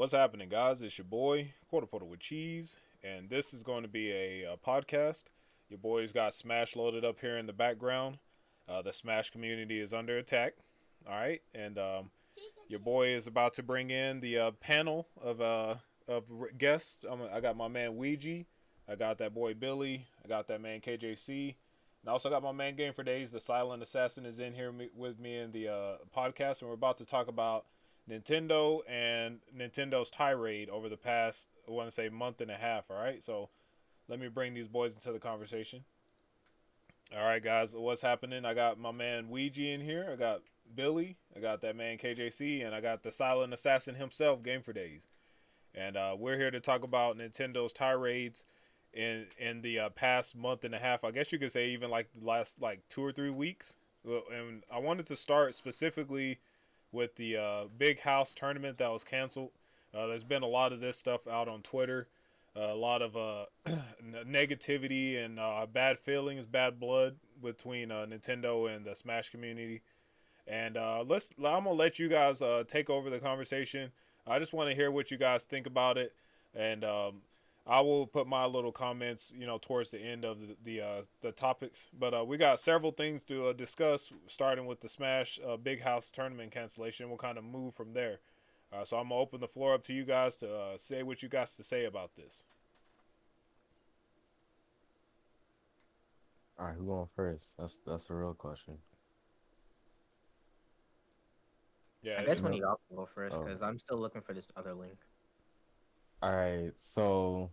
What's happening, guys? It's your boy, Quarter Porter with Cheese, and this is going to be a podcast. Your boy's got Smash loaded up here in the background. The Smash community is under attack. All right, and your boy is about to bring in the panel of guests. I got my man Wegee, I got that boy Billy, I got that man KJC, and I also got my man Game for Days. The Silent Assassin is in here with me in the podcast, and we're about to talk about Nintendo and Nintendo's tirade over the past, I want to say, month and a half. All right, so let me bring these boys into the conversation. All right, guys, what's happening? I got my man Ouija in here. I got Billy. I got that man KJC, and I got the silent assassin himself, Game for Days. And we're here to talk about Nintendo's tirades in the past month and a half. I guess you could say even like the last like 2 or 3 weeks. Well, and I wanted to start specifically with the big house tournament that was canceled. There's been a lot of this stuff out on Twitter, a lot of negativity and bad feelings, bad blood between Nintendo and the Smash community. And I'm gonna let you guys take over the conversation. I just want to hear what you guys think about it, and I will put my little comments, towards the end of the topics. But we got several things to discuss, starting with the Smash Big House tournament cancellation. We'll kind of move from there. So I'm gonna open the floor up to you guys to say what you guys to say about this. All right, who going first? That's a real question. I Yeah, guess You when know, y'all can go first, oh, because I'm still looking for this other link. all right. So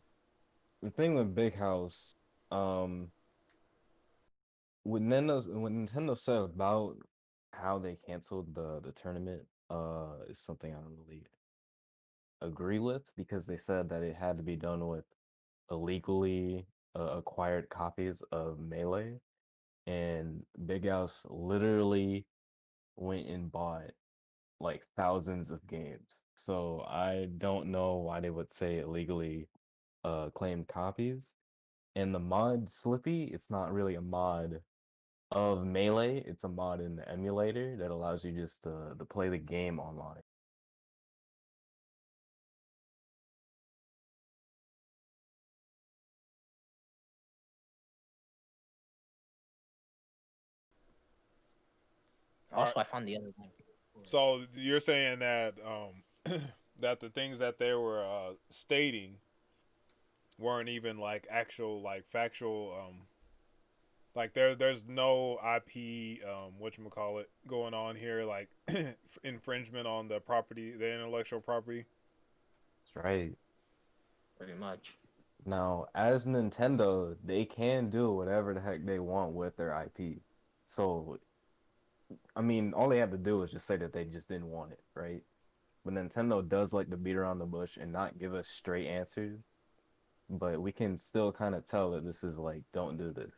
the thing with Big House, um, when Nintendo said about how they canceled the tournament, is something I don't really agree with because they said that it had to be done with illegally acquired copies of Melee, and Big House literally went and bought like thousands of games. So I don't know why they would say illegally claimed copies. And the mod Slippy, it's not really a mod of Melee, it's a mod in the emulator that allows you just to play the game online. all right. Also, I found the other link. So you're saying that that the things that they were stating weren't even like actual like factual like there's no IP what you call it going on here like infringement on the property, the intellectual property. That's right. Pretty much. Now, as Nintendo, they can do whatever the heck they want with their IP. So, I mean, all they have to do is just say that they just didn't want it, right? But Nintendo does like to beat around the bush and not give us straight answers, but we can still kind of tell that this is like, don't do this.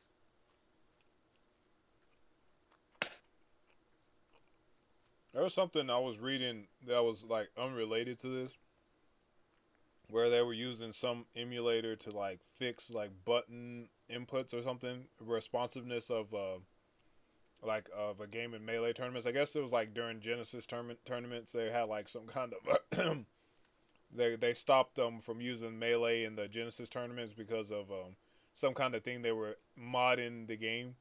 There was something I was reading that was like unrelated to this, where they were using some emulator to like fix like button inputs or something, responsiveness of like of a game in Melee tournaments. I guess it was like during Genesis tournaments they had like some kind of they stopped them from using Melee in the Genesis tournaments because of some kind of thing they were modding the game,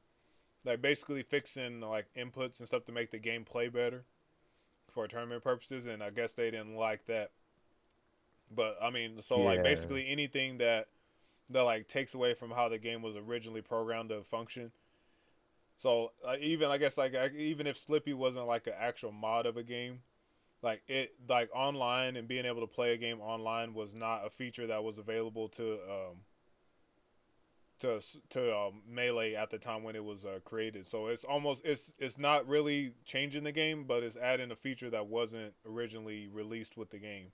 like basically fixing like inputs and stuff to make the game play better for tournament purposes, and I guess they didn't like that. But I mean, so like Yeah, basically anything that like takes away from how the game was originally programmed to function. So even I guess like even if Slippy wasn't like an actual mod of a game, like it like online and being able to play a game online was not a feature that was available to Melee at the time when it was created. So it's almost it's not really changing the game, but it's adding a feature that wasn't originally released with the game.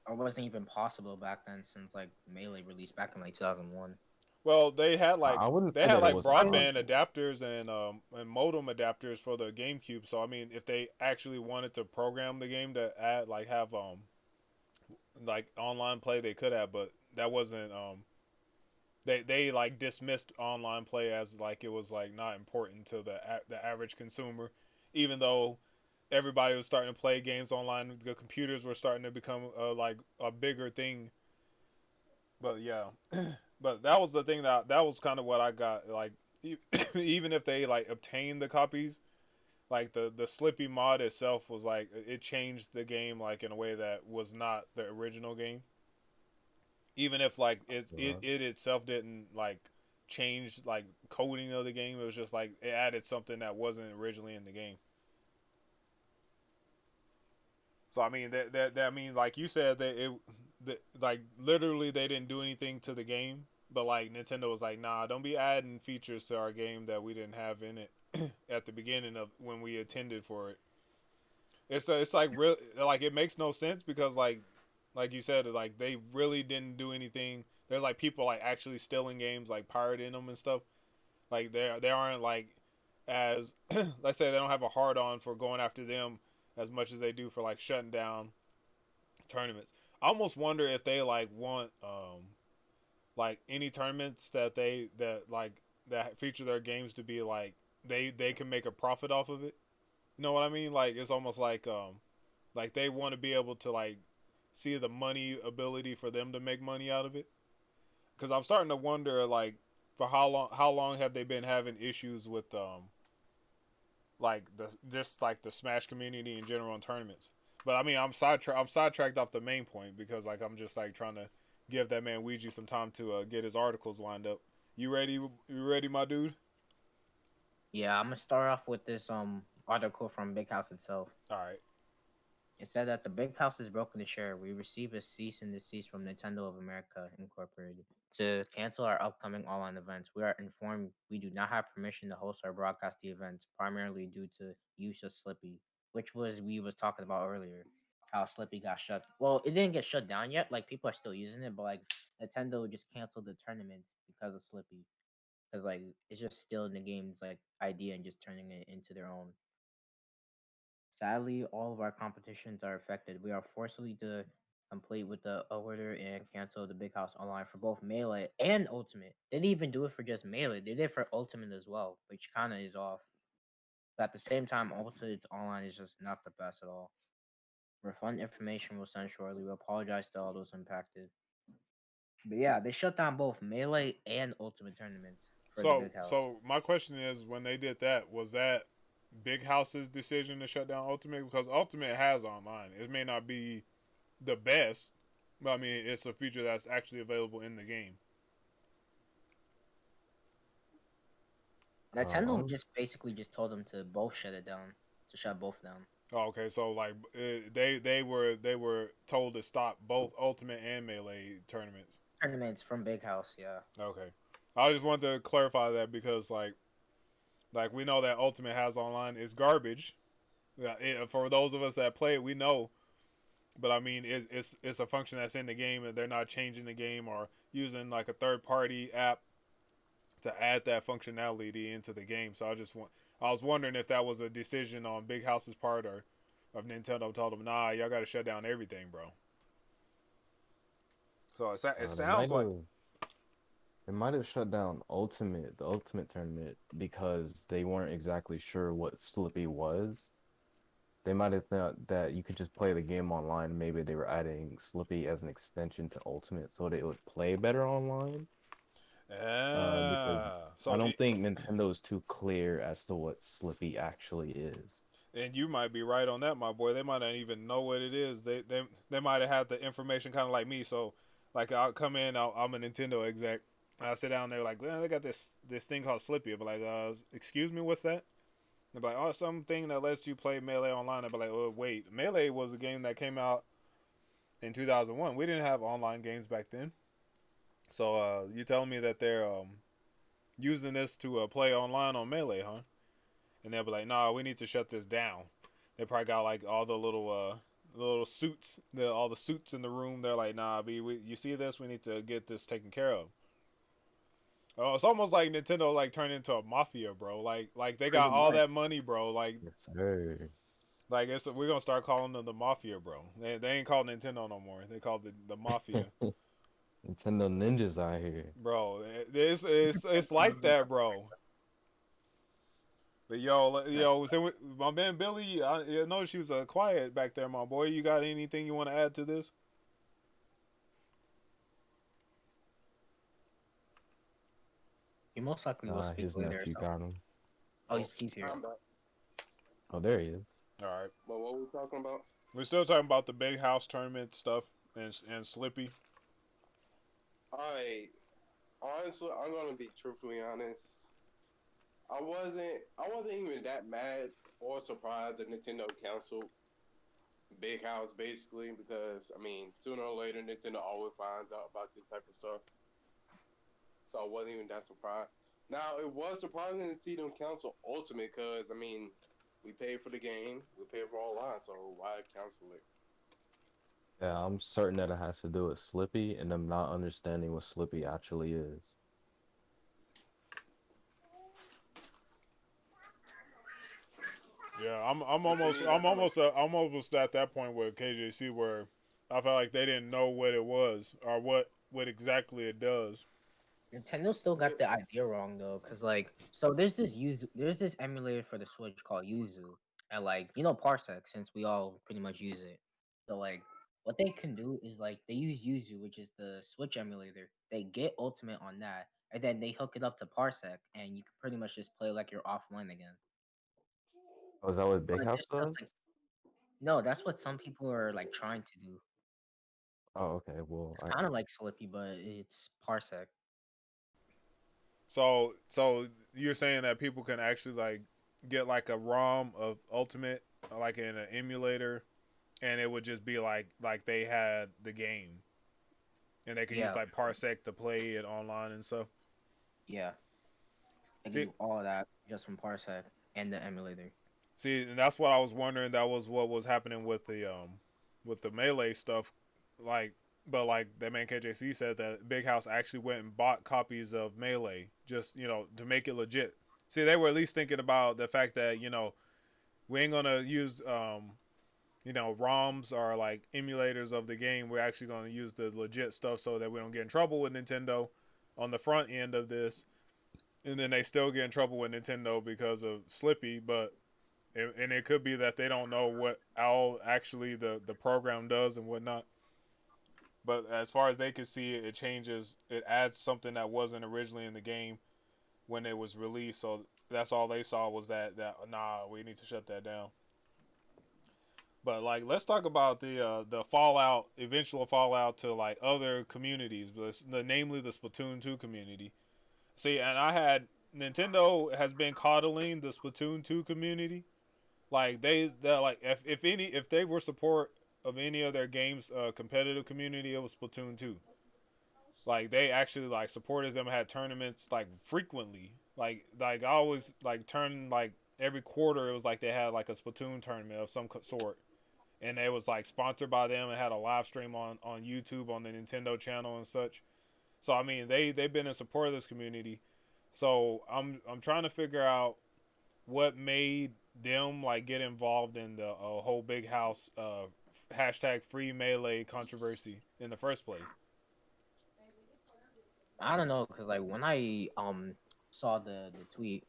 Or wasn't even possible back then, since like Melee released back in like 2001. Well, I wouldn't they say had that it like wasn't I mean, broadband possible. adapters and modem adapters for the GameCube. So I mean, if they actually wanted to program the game to add like have like online play, they could have, but that wasn't they like dismissed online play as like it was like not important to the average consumer, even though everybody was starting to play games online. The computers were starting to become like a bigger thing. But yeah, but that was the thing that was kind of what I got. Like even if they like obtained the copies, like the Slippy mod itself was like it changed the game like in a way that was not the original game. Even if like it itself didn't like change like coding of the game, it was just like it added something that wasn't originally in the game. So I mean that I mean like you said that like literally they didn't do anything to the game, but like Nintendo was like, nah, don't be adding features to our game that we didn't have in it at the beginning of when we intended for it. It's like real like it makes no sense because like you said like they really didn't do anything. There's like people like actually stealing games like pirating them and stuff. Like they aren't like as let's say they don't have a hard on for going after them as much as they do for like shutting down tournaments. I almost wonder if they like want like any tournaments that like that feature their games to be like they can make a profit off of it. You know what I mean? Like it's almost like they want to be able to like see the money ability for them to make money out of it. Because I'm starting to wonder like for how long have they been having issues with like the just like the Smash community in general in tournaments. But I mean, I'm sidetracked off the main point because like I'm just like trying to give that man Wegee some time to get his articles lined up. You ready? You ready, my dude? Yeah, I'm gonna start off with this article from Big House itself. All right. It said that the Big House is broken to share. We received a cease and desist from Nintendo of America Incorporated to cancel our upcoming online events. We are informed we do not have permission to host or broadcast the events, primarily due to use of Slippy, which was we was talking about earlier. How Slippy got shut. Well, it didn't get shut down yet. Like people are still using it, but like Nintendo just canceled the tournaments because of Slippy. Because like it's just still in the game's like idea and just turning it into their own. Sadly, all of our competitions are affected. We are forcibly to complete with the order and cancel the Big House Online for both Melee and Ultimate. They didn't even do it for just Melee. They did it for Ultimate as well, which kind of is off. But at the same time, Ultimate Online is just not the best at all. Refund information will send shortly. We apologize to all those impacted. But yeah, they shut down both Melee and Ultimate tournaments for the So Big House. so my question is, when they did that, was that Big House's decision to shut down Ultimate? Because Ultimate has online. It may not be the best, but I mean it's a feature that's actually available in the game. Nintendo Um, just basically just told them to both shut it down, to shut both of them. Oh, okay, so like they were told to stop both Ultimate and Melee tournaments. Tournaments from Big House, yeah. Okay, I just wanted to clarify that because like we know that Ultimate has online is garbage. Yeah, for those of us that play it, we know. But I mean, it's a function that's in the game, and they're not changing the game or using like a third party app to add that functionality into the game. So I was wondering if that was a decision on Big House's part or of Nintendo told them, nah, y'all got to shut down everything, bro. So it they sounds might like have they might have shut down the Ultimate tournament because they weren't exactly sure what Slippy was. They might have thought that you could just play the game online. Maybe they were adding Slippy as an extension to Ultimate so that it would play better online. Because I so don't think Nintendo is too clear as to what Slippy actually is. and you might be right on that, my boy. They might not even know what it is. They might have had the information kind of like me. So like I'll come in, I'm a Nintendo exec. I sit down there like, well, they got this thing called Slippy. I'll be like, excuse me, what's that? They're like, oh, something that lets you play Melee online. I'd be like, oh, wait, Melee was a game that came out in 2001. We didn't have online games back then. So you telling me that they're using this to play online on Melee, huh? And they'll be like, nah, we need to shut this down. They probably got like all the little suits, all the suits in the room. They're like, nah, you see this? We need to get this taken care of. Oh, it's almost like Nintendo like turned into a mafia, bro. Like they Pretty got all much. that money, bro. Yes, sir. Like we're gonna start calling them the mafia, bro. They ain't called Nintendo no more. They called the mafia, Nintendo ninjas out here. bro. It's like that, bro. But yo, so my man Billy, I know she was quiet back there, my boy. You got anything you want to add to this? He most likely will speak His later. nephew So, got him. oh, Oh, he's here. I'm back. Oh, there he is. All right, But what we talking about? we're still talking about the big house tournament stuff and Slippy. I honestly, I'm gonna be truthfully honest. I wasn't even that mad or surprised that Nintendo canceled Big House basically because I mean sooner or later Nintendo always finds out about this type of stuff. So I wasn't even that surprised. Now it was surprising to see them cancel Ultimate because I mean we paid for the game, we paid for all lines, so why cancel it? Yeah, I'm certain that it has to do with Slippy and them not understanding what Slippy actually is. Yeah, I'm But to me, that kind of I'm almost at that point with KJC where I felt like they didn't know what it was or what exactly it does. Nintendo still got the idea wrong though, cause like, so there's this emulator for the Switch called Yuzu, and like, Parsec, since we all pretty much use it. So like, what they can do is like they use Yuzu, which is the Switch emulator. They get Ultimate on that, and then they hook it up to Parsec, and you can pretty much just play like you're offline again. Oh, is that what Big But House this stuff does? like, no, that's what some people are like trying to do. Oh, okay. Well, It's kind of like Slippy, but it's Parsec. So you're saying that people can actually like get like a ROM of Ultimate like in an emulator, and it would just be like they had the game, and they can use Yeah, like Parsec to play it online and stuff. yeah, they can See, do all of that just from Parsec and the emulator. see, and that's what I was wondering. That was what was happening with the melee stuff, like. But like that man KJC said that Big House actually went and bought copies of Melee just to make it legit. See, they were at least thinking about the fact that we ain't gonna use ROMs or like emulators of the game. We're actually gonna use the legit stuff so that we don't get in trouble with Nintendo on the front end of this. And then they still get in trouble with Nintendo because of Slippy, but and it could be that they don't know what all actually the program does and whatnot. But as far as they can see, it changes. It adds something that wasn't originally in the game when it was released. So that's all they saw was that nah, we need to shut that down. But like, let's talk about the fallout, eventual fallout to like other communities, namely the Splatoon 2 community. See, and I had Nintendo has been coddling the Splatoon 2 community. Like they like if they were support of any of their games competitive community, it was Splatoon 2. Like they actually like supported them, had tournaments like frequently. Like I always like turn like every quarter it was like they had like a Splatoon tournament of some sort, and it was like sponsored by them and had a live stream on YouTube on the Nintendo channel and such. So I mean they've been in support of this community. So I'm trying to figure out what made them like get involved in the whole big house hashtag free melee controversy in the first place. I don't know, cause like when I saw the tweet,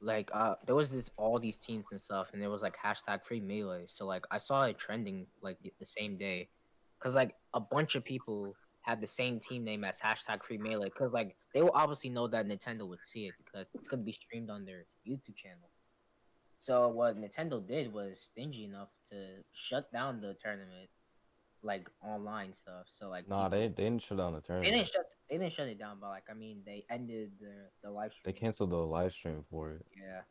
like there was this all these teams and stuff, and there was like hashtag free melee. So like I saw it trending like the same day, cause like a bunch of people had the same team name as hashtag free melee, cause like they will obviously know that Nintendo would see it because it's gonna be streamed on their YouTube channel. So what Nintendo did was stingy enough to shut down the tournament, like online stuff. So like nah, they people didn't shut down the they didn't tournament. shut they didn't shut it down, but like I mean they ended the live They stream. canceled the live stream for it. Yeah,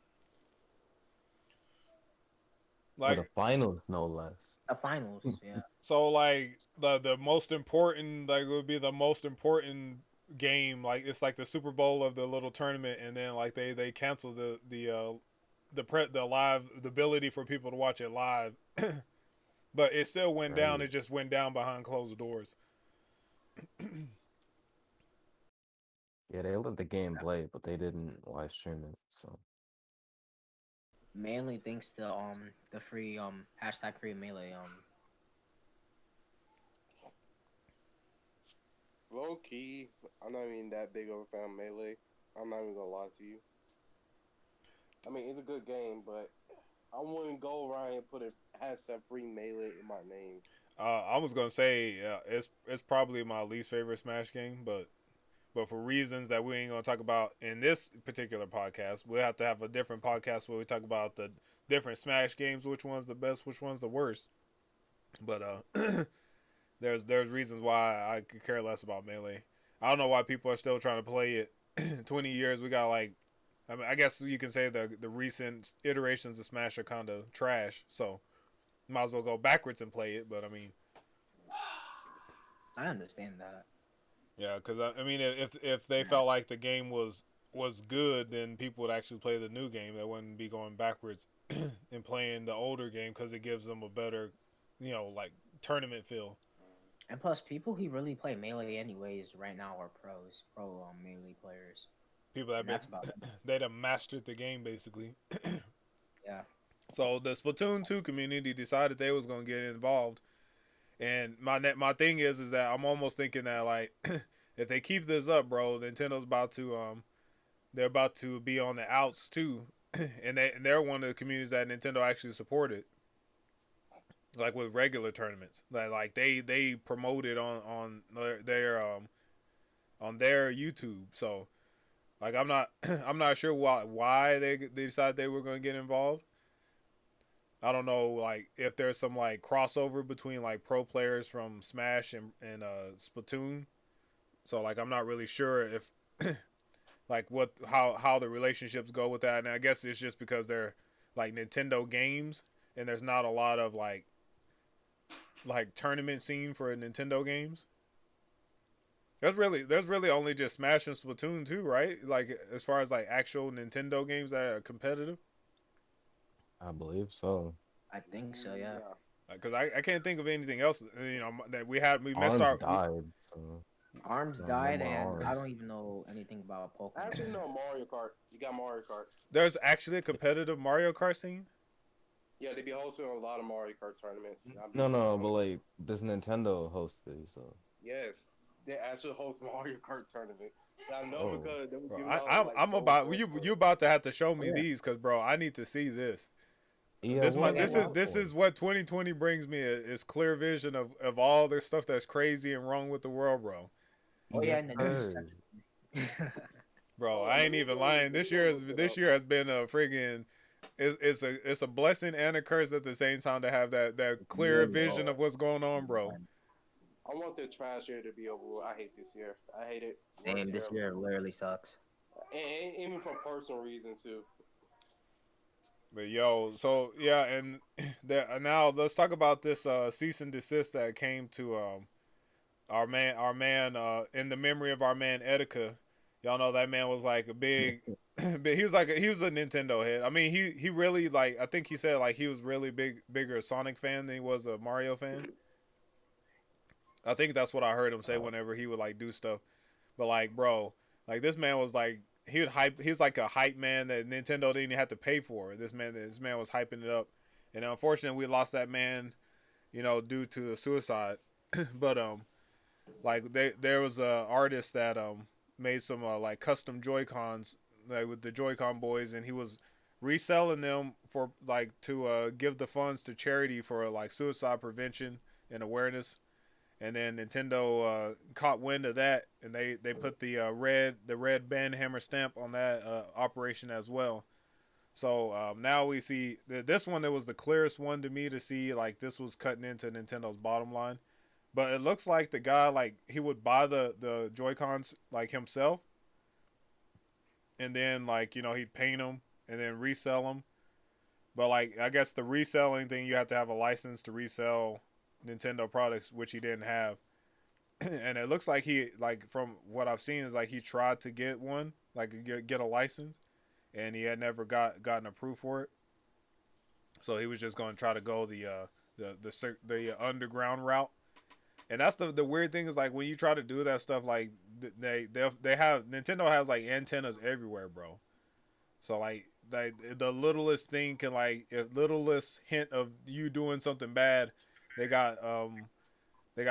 For the Like finals, no less. the finals. Yeah, so like the most important like would be the most important game, like it's like the Super Bowl of the little tournament, and then like they cancel the live the ability for people to watch it live. But it still It's went down. crazy. It just went down behind closed doors. Yeah, they let the game play, but they didn't live stream it. So mainly thanks to the free hashtag free melee low key. I'm not even that big of a fan of Melee. I'm not even gonna lie to you. I mean, it's a good game, but I wouldn't go around and put a hashtag free melee in my name. I was gonna say it's probably my least favorite Smash game, but for reasons that we ain't gonna talk about in this particular podcast, we'll have to have a different podcast where we talk about the different Smash games, which one's the best, which one's the worst. But there's reasons why I could care less about Melee. I don't know why people are still trying to play it. 20 years, we got like, I mean, I guess you can say the recent iterations of Smash are kind of trash. So might as well go backwards and play it. But I mean, I understand that. yeah, because I mean, if they felt like the game was good, then people would actually play the new game. They wouldn't be going backwards and playing the older game because it gives them a better, like tournament feel. And plus, people who really play melee anyways right now are pro melee players. People that And that's about it. they'd have mastered the game basically. Yeah. So the Splatoon 2 community decided they was gonna get involved, and my thing is that I'm almost thinking that like if they keep this up, bro, Nintendo's about to they're about to be on the outs too, and they're one of the communities that Nintendo actually supported, like with regular tournaments. Like they promote it on their YouTube. So like I'm not sure why they decided they were going to get involved. I don't know like if there's some like crossover between like pro players from Smash and Splatoon. So like I'm not really sure if like what how the relationships go with that. And I guess it's just because they're like Nintendo games and there's not a lot of like tournament scene for Nintendo games. There's really only just Smash and Splatoon 2, right? Like as far as like actual Nintendo games that are competitive. I believe so. I think so, yeah. Because I can't think of anything else. That we missed Arms our. died, so Arms no died, more and I Arms. don't even know anything about I Pokemon. actually know Mario Kart. You got Mario Kart. There's actually a competitive Mario Kart scene. Yeah, they be hosting a lot of Mario Kart tournaments. No, but like this Nintendo hosted, so Yes, they actually host Mario Kart tournaments. I know oh. because they were Bro, giving out like I'm gold about coins. you about to have to show me Yeah. these because bro, I need to see this. Yeah, what is that This for? is what 2020 brings me is clear vision of all the stuff that's crazy and wrong with the world, bro. Oh yeah, Yes, and the news sir. section. Bro, Oh, I let ain't me even go- lying. let me go look it This up. year has been a friggin' it's a blessing and a curse at the same time to have that clear Yeah, vision of what's going on, bro. I want the trash year to be over with. I hate this year. I hate it. Same, Worst this year year ever. literally sucks. And even for personal reasons too. But yo, so yeah, and now let's talk about this cease and desist that came to our man in the memory of our man Etika. Y'all know that man was like a big but he was a Nintendo head. I mean, he really like I think he said like he was really bigger Sonic fan than he was a Mario fan. I think that's what I heard him say whenever he would like do stuff. But like, bro, like this man was like he would hype. He was like a hype man that Nintendo didn't even have to pay for. This man was hyping it up, and unfortunately, we lost that man, due to a suicide. But like there was a artist that made some like custom Joy Cons like with the Joy-Con boys, and he was reselling them for like to give the funds to charity for like suicide prevention and awareness. And then Nintendo caught wind of that, and they put the red bandhammer stamp on that operation as well. So now we see this one. That was the clearest one to me to see like this was cutting into Nintendo's bottom line. But it looks like the guy like he would buy the Joy Cons like himself, and then like he'd paint them and then resell them. But like I guess the reselling thing, you have to have a license to resell Nintendo products, which he didn't have. And it looks like he like from what I've seen is like he tried to get one, like get a license, and he had never gotten approved for it. So he was just going to try to go the underground route. And that's the weird thing is like when you try to do that stuff, like they have Nintendo has like antennas everywhere, bro. So like the littlest thing can like littlest hint of you doing something bad, they got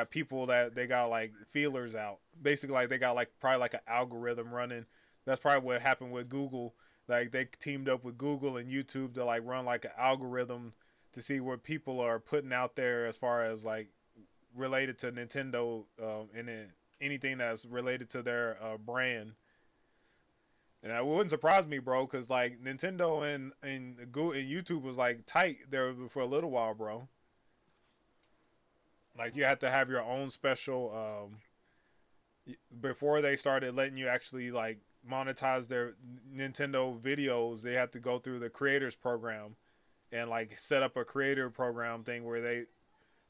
people that they got like feelers out. Basically, like they got like probably like an algorithm running. That's probably what happened with Google. Like they teamed up with Google and YouTube to like run like an algorithm to see what people are putting out there as far as like related to Nintendo, and then anything that's related to their brand. And that wouldn't surprise me, bro, because like Nintendo and Google and YouTube was like tight there for a little while, bro. Like you had to have your own special, before they started letting you actually like monetize their Nintendo videos. They had to go through the creators program and like set up a creator program thing where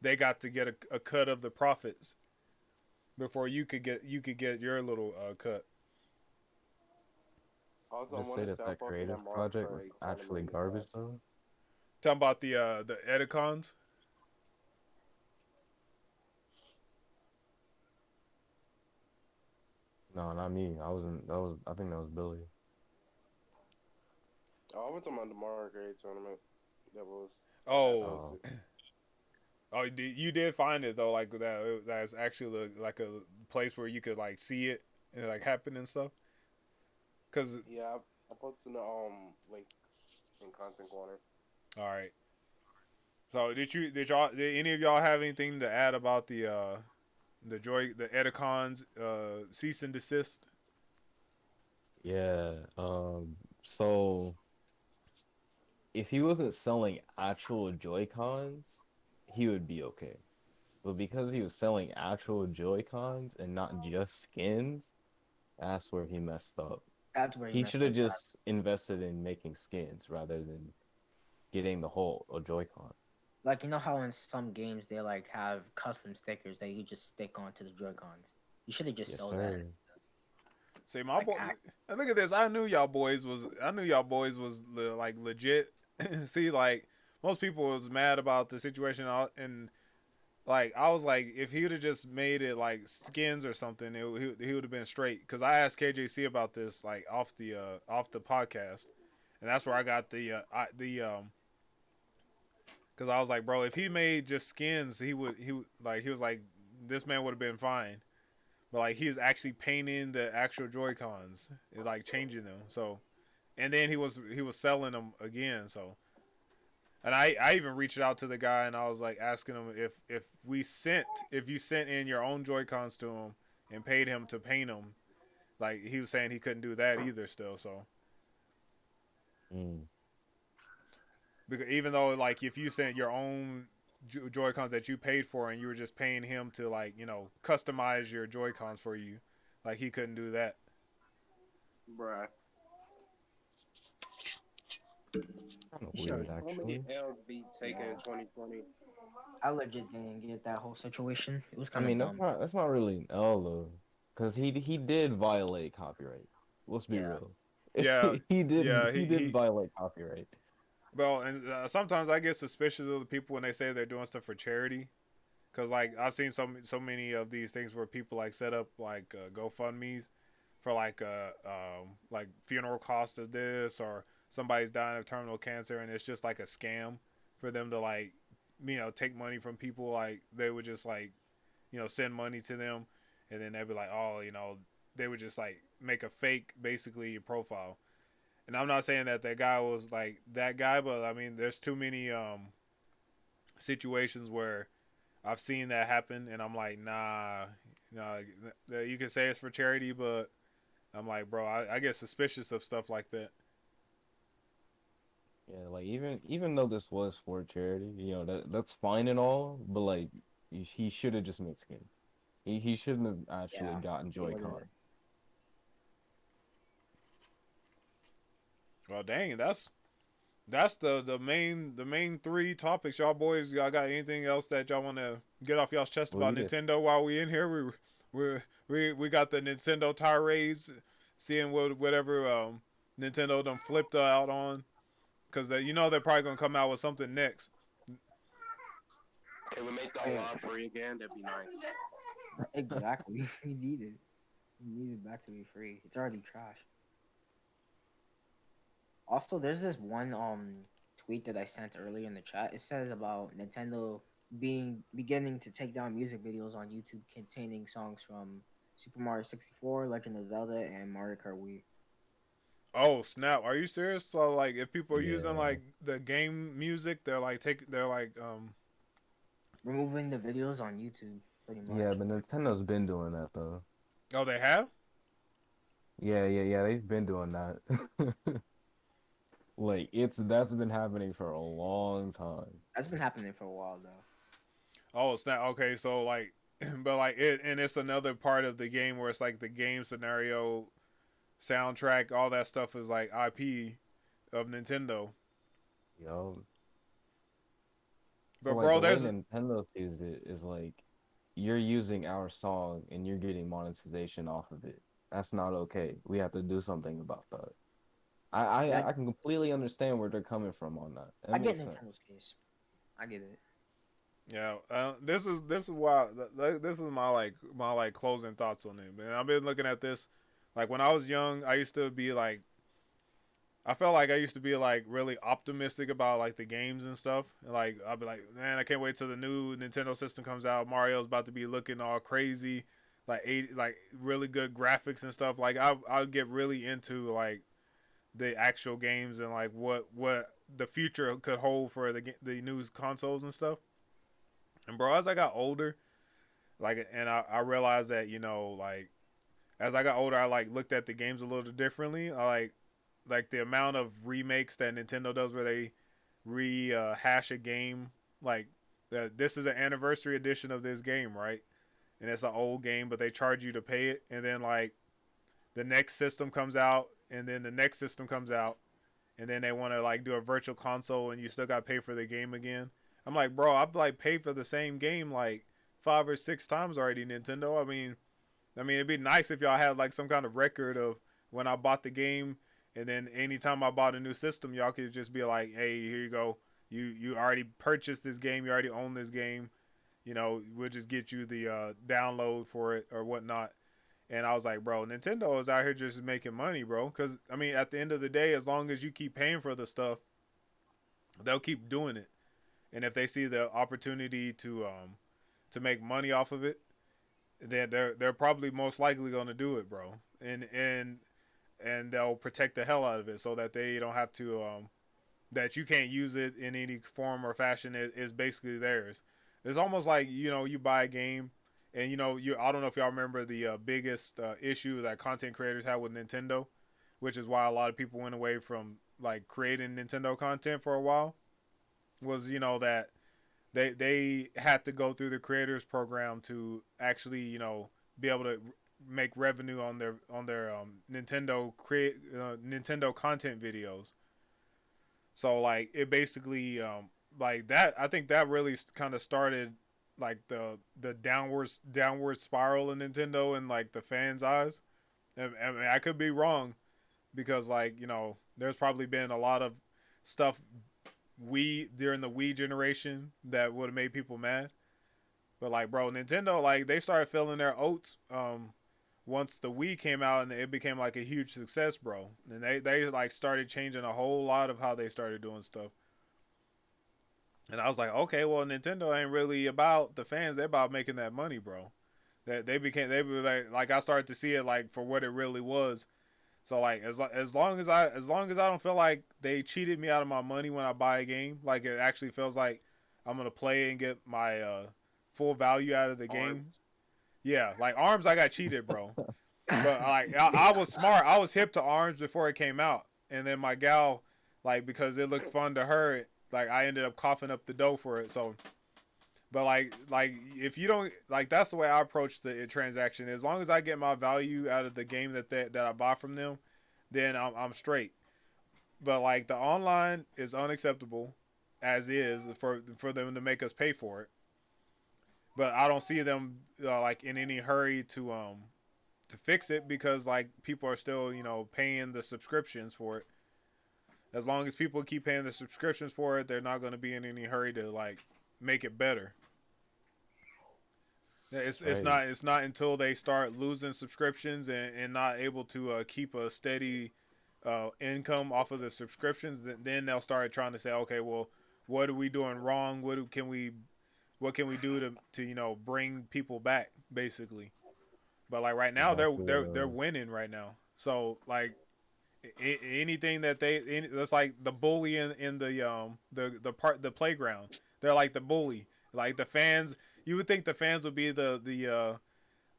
they got to get a cut of the profits before you could get your little cut. Also, I Just want say to that step that up in that creative Mario project was Kart actually economy as garbage well. though. Talking about the Edicons. No, not me. I wasn't. That was. I think that was Billy. Oh, I went to my the Mario Kart tournament. That got Oh, Oh, posted. oh, you did find it though, like that. That's actually like a place where you could like see it and like happen and stuff. Cause Yeah, I posted the link in content corner. all right. So did any of y'all have anything to add about the Edicons cease and desist? yeah. So if he wasn't selling actual Joy Cons, he would be okay. But because he was selling actual Joy Cons and not just skins, that's where he messed up. That's where he He should messed have up. just invested in making skins rather than getting the whole Joy-Con. Like, you know how in some games they like have custom stickers that you just stick onto the Joy Cons. You should have just Yes, sold that. sir. See, my Like, boy. And look at this. I knew y'all boys was like legit. See, like most people was mad about the situation, and like I was like, if he would have just made it like skins or something, he would have been straight. Cause I asked KJC about this like off the podcast, and that's where I got cause I was like, bro, if he made just skins, he was like, this man would have been fine. But like he's actually painting the actual Joy Cons, like changing them. So, and then he was selling them again. So, and I even reached out to the guy and I was like asking him if you sent in your own Joy Cons to him and paid him to paint them. Like he was saying he couldn't do that either. Still, so Mm. because even though like if you sent your own Joy Cons that you paid for and you were just paying him to like customize your Joy Cons for you, like he couldn't do that. Bruh. Kind of he There should. weird, were so many actually. L's be taken in Yeah, 2020. I legit didn't get that whole situation. It was I kind of mean, that's dumb. not that's not really an L though, because he did violate copyright. Let's be Yeah, real. Yeah, He did yeah. he He did he violate copyright. Well, and sometimes I get suspicious of the people when they say they're doing stuff for charity. Cause like I've seen so many of these things where people like set up like GoFundmes for like funeral cost of this or somebody's dying of terminal cancer and it's just like a scam for them to like take money from people. Like they would just like send money to them and then they'd be like, oh, they would just like make a fake basically profile. And I'm not saying that that guy was like that guy, but I mean there's too many situations where I've seen that happen, and I'm like, nah, you can say it's for charity, but I'm like, bro, I get suspicious of stuff like that. Yeah, like even though this was for charity, that's fine and all, but like he should have just made skins. He shouldn't have actually yeah. gotten He would Joy-Con. Well, dang, that's the main three topics. Y'all got anything else that y'all want to get off y'all's chest Well, about you did. Nintendo while we in here? We got the Nintendo tirades, seeing whatever Nintendo done flipped out on, because they're probably gonna come out with something next. If we make the Wait, online free again, that'd be nice. exactly. We need it. We need it back to be free. It's already trash. Also, there's this one tweet that I sent earlier in the chat. It says about Nintendo beginning to take down music videos on YouTube containing songs from Super Mario 64, Legend of Zelda, and Mario Kart Wii. Oh snap! Are you serious? So like, if people are using Yeah, like the game music, they're like Removing the videos on YouTube, pretty much. yeah, but Nintendo's been doing that though. oh, they have. Yeah. They've been doing that. Like that's been happening for a long time. That's been happening for a while though. Oh snap! Okay, so like, but like it, and it's another part of the game where it's like the game scenario, soundtrack, all that stuff is like IP of Nintendo. Yo, so But like bro, the way there's Nintendo sees it is like you're using our song and you're getting monetization off of it. That's not okay. We have to do something about that. I Yeah, I, I can completely understand where they're coming from on that. That I get makes sense. Nintendo's case. I get it. yeah. This is why this is my closing thoughts on it. Man, I've been looking at this. Like when I was young, I used to be like I felt like I used to be like really optimistic about like the games and stuff. And, like I'd be like, man, I can't wait till the new Nintendo system comes out. Mario's about to be looking all crazy, like really good graphics and stuff. Like I'll get really into like the actual games and like what the future could hold for the new consoles and stuff. And bro, as I got older, like and I realized that like as I got older, I like looked at the games a little differently. I like the amount of remakes that Nintendo does where they rehash a game like this is an anniversary edition of this game, right? And it's an old game, but they charge you to pay it, and then like the next system comes out, and then the next system comes out, and then they want to like do a virtual console, and you still got to pay for the game again. I'm like, bro, I've like paid for the same game like 5 or 6 times already, Nintendo. I mean, it'd be nice if y'all had like some kind of record of when I bought the game, and then anytime I bought a new system, y'all could just be like, "Hey, here you go. You already purchased this game. You already own this game. We'll just get you the download for it or whatnot." And I was like, "Bro, Nintendo is out here just making money, bro. Because I mean, at the end of the day, as long as you keep paying for the stuff, they'll keep doing it. And if they see the opportunity to make money off of it, then they're probably most likely going to do it, bro. And they'll protect the hell out of it so that they don't have to that you can't use it in any form or fashion. Is basically theirs. It's almost like you buy a game, and you I don't know if y'all remember the biggest issue that content creators had with Nintendo, which is why a lot of people went away from like creating Nintendo content for a while. Was that they had to go through the creators program to actually be able to make revenue on their Nintendo content videos. So like it basically like that. I think that really kind of started like the downward spiral in Nintendo and like the fans' eyes. I mean, I could be wrong because like there's probably been a lot of stuff during the Wii generation that would have made people mad. But like, bro, Nintendo like they started filling their oats once the Wii came out and it became like a huge success, bro. And they like started changing a whole lot of how they started doing stuff. And I was like, okay, well, Nintendo ain't really about the fans; they're about making that money, bro. That they were like I started to see it like for what it really was. So like as long as I don't feel like they cheated me out of my money when I buy a game, like it actually feels like I'm gonna play and get my full value out of the game. Arms. Yeah, like Arms, I got cheated, bro. But like I was smart. I was hip to Arms before it came out, and then my gal, like because it looked fun to her, like I ended up coughing up the dough for it. So, but like if you don't like, that's the way I approach the transaction. As long as I get my value out of the game that I buy from them, then I'm straight. But like the online is unacceptable, as is for them to make us pay for it. But I don't see them like in any hurry to fix it because like people are still paying the subscriptions for it. As long as people keep paying the subscriptions for it, they're not going to be in any hurry to like make it better. Right. It's not until they start losing subscriptions and not able to keep a steady income off of the subscriptions, then they'll start trying to say, okay, well, what are we doing wrong? What can we do to bring people back basically? But like right now, About they're the winning right now. So like anything that that's like the bully in the playground. They're like the bully. Like the fans, you would think the fans would be the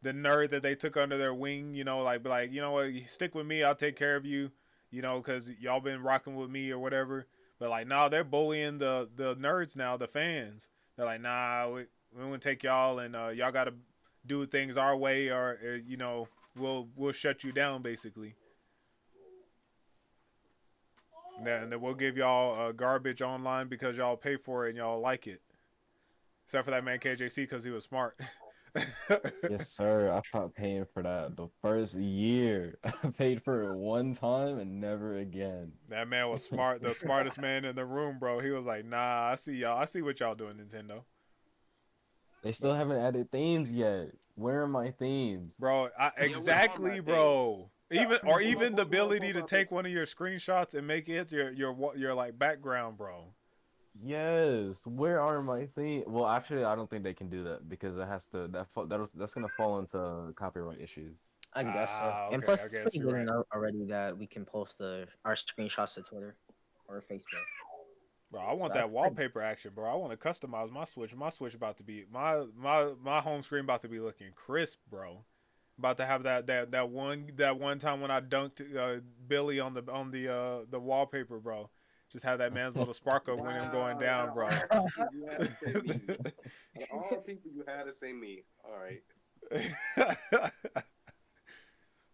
nerd that they took under their wing. You know, like be like, you know what, stick with me, I'll take care of you. You know, because y'all been rocking with me or whatever. But like, nah, they're bullying the nerds now, the fans. They're like, nah, we gonna take y'all and y'all gotta do things our way or you know we'll shut you down basically. And then we'll give y'all garbage online because y'all pay for it and y'all like it. Except for that man KJC because he was smart. Yes, sir. I stopped paying for that the first year. I paid for it one time and never again. That man was smart, the smartest man in the room, bro. He was like, "Nah, I see y'all. I see what y'all doing, Nintendo." They still But haven't added themes yet. Where are my themes? bro, Yeah, where are my exactly, things? bro. Even the What ability to about the take one of your screenshots and make it your like background, bro. Yes, where are my themes? Well, actually, I don't think they can do that because it has to that's gonna fall into copyright issues. I guess so. Ah, And okay. plus, I it's guess pretty you're good right, enough already that we can post our screenshots to Twitter or Facebook. bro. I So want that that's pretty. wallpaper action, bro. I want to customize my Switch. My Switch about to be my home screen about to be looking crisp, bro. About to have that one time when I dunked Billy on the wallpaper, bro. Just have that man's little sparkle when him going Wow, out down, of bro. all people, you had to say me. Out of all people, you had to say me. All right.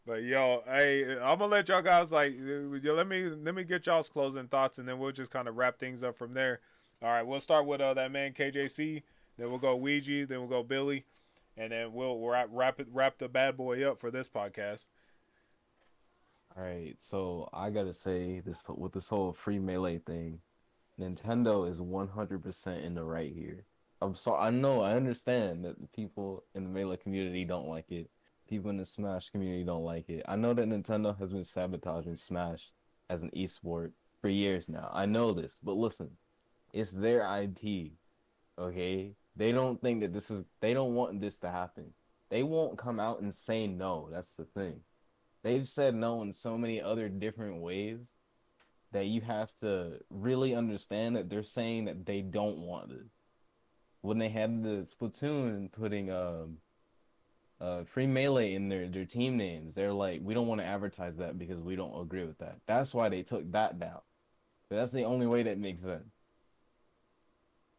But yo, hey, I'm gonna let y'all guys like let me get y'all's closing thoughts, and then we'll just kind of wrap things up from there. All right, we'll start with that man KJC, then we'll go Wegee, then we'll go Billy, and then we'll wrap the bad boy up for this podcast. All right, so I gotta say this with this whole free melee thing, Nintendo is 100% in the right here. I'm sorry, I know, I understand that the people in the melee community don't like it. People in the Smash community don't like it. I know that Nintendo has been sabotaging Smash as an esport for years now. I know this, but listen, it's their IP, okay? They don't want this to happen. They won't come out and say no. That's the thing. They've said no in so many other different ways that you have to really understand that they're saying that they don't want it. When they had the Splatoon putting free melee in their team names, they're like, we don't want to advertise that because we don't agree with that. That's why they took that down. But that's the only way that makes sense.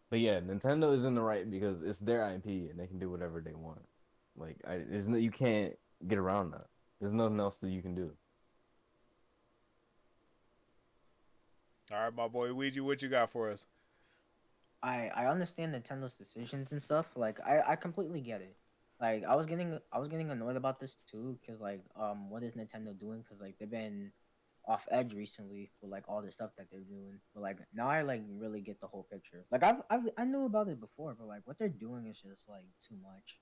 But yeah, Nintendo is in the right because it's their IP and they can do whatever they want. There's no, you can't get around that. There's nothing else that you can do. All right, my boy Ouija, what you got for us? I understand Nintendo's decisions and stuff. Like I completely get it. Like I was getting annoyed about this too because like what is Nintendo doing? Because like they've been off edge recently with like all the stuff that they're doing. But like now I like really get the whole picture. Like I knew about it before, but like what they're doing is just like too much.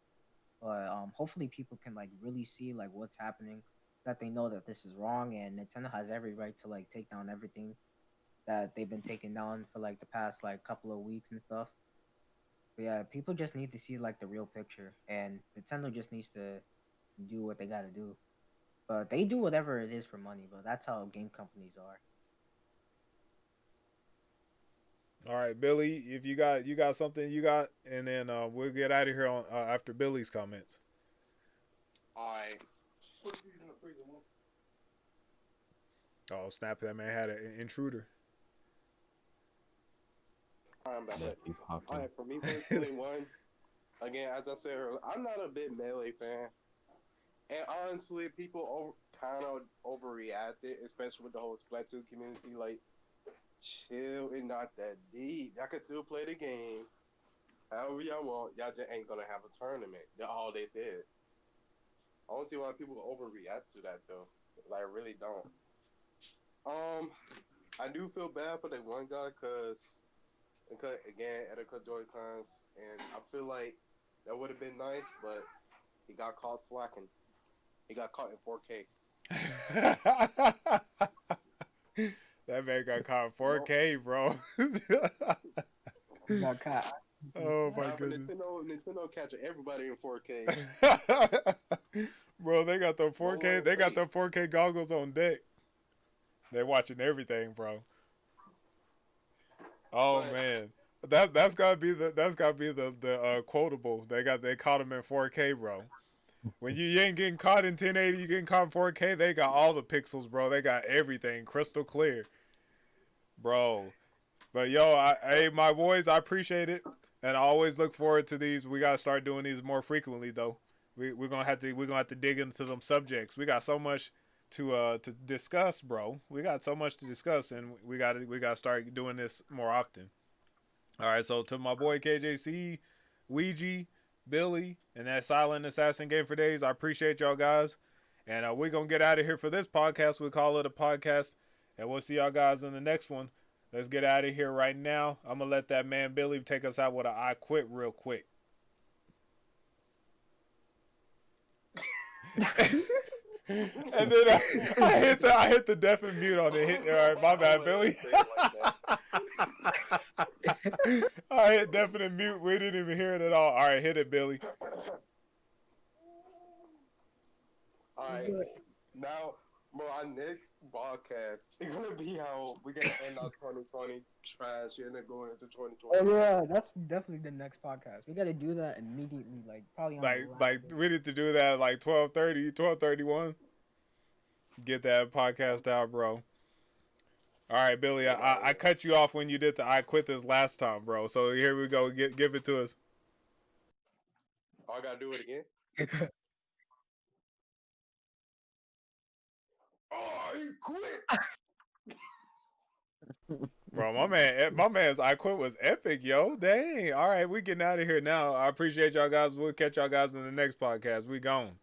But hopefully people can like really see like what's happening, that they know that this is wrong, and Nintendo has every right to like take down everything that they've been taking down for like the past like couple of weeks and stuff. But yeah, people just need to see like the real picture, and Nintendo just needs to do what they got to do. But they do whatever it is for money. But that's how game companies are. All right, Billy, if you got something you got, and then we'll get out of here on after Billy's comments. All right. Oh snap! That man had an intruder. All right, I'm back. Yeah, he popped All in. right, for me personally, one, again, as I said earlier, I'm not a big Melee fan. And honestly, people kind of overreacted, especially with the whole Splatoon community. Like, chill, it's not that deep. Y'all can still play the game however y'all want. Y'all just ain't gonna have a tournament. That's all they said. I don't see why people overreact to that though. Like, I really don't. I do feel bad for that one guy because again, Erica Joy Clowns, and I feel like that would have been nice, but he got caught slacking. He got caught in 4K. That man got caught in You know, 4K, bro. You got caught. Oh my nah, but goodness. Nintendo catching everybody in 4K. Bro, they got the But what 4K. I'm They got saying, the 4K goggles on deck. They're watching everything, bro. Oh But man, that's gotta be the quotable. They caught him in 4K, bro. When you ain't getting caught in 1080, you getting caught in 4K. They got all the pixels, bro. They got everything crystal clear, bro. But yo, hey, my boys, I appreciate it, and I always look forward to these. We gotta start doing these more frequently, though. We're gonna have to dig into some subjects. We got so much to discuss, bro. We got so much to discuss, and we gotta start doing this more often. All right, so to my boy KJC, Wegee, Billy, and that Silent Assassin Game for Days, I appreciate y'all guys, and we're gonna get out of here for this podcast. We'll call it a podcast, and we'll see y'all guys in the next one. Let's get out of here right now. I'm gonna let that man Billy take us out with a I quit real quick. And then I hit the deaf and mute on it. All right, my bad, Billy. I hit deaf and mute. We didn't even hear it at all. All right, hit it, Billy. all right, now, bro, our next podcast is gonna be how we're gonna end our 2020 trash and then go into 2020. Oh yeah, that's definitely the next podcast. We got to do that immediately, like probably on the last Like day. we need to do that like 12:30, 12:31. Get that podcast out, bro. All right, Billy. I cut you off when you did the I quit this last time, bro. So here we go. Give it to us. Oh, I gotta do it again. Oh, he quit. Bro, my man's I quit was epic, yo. Dang. All right, we getting out of here now. I appreciate y'all guys. We'll catch y'all guys in the next podcast. We gone.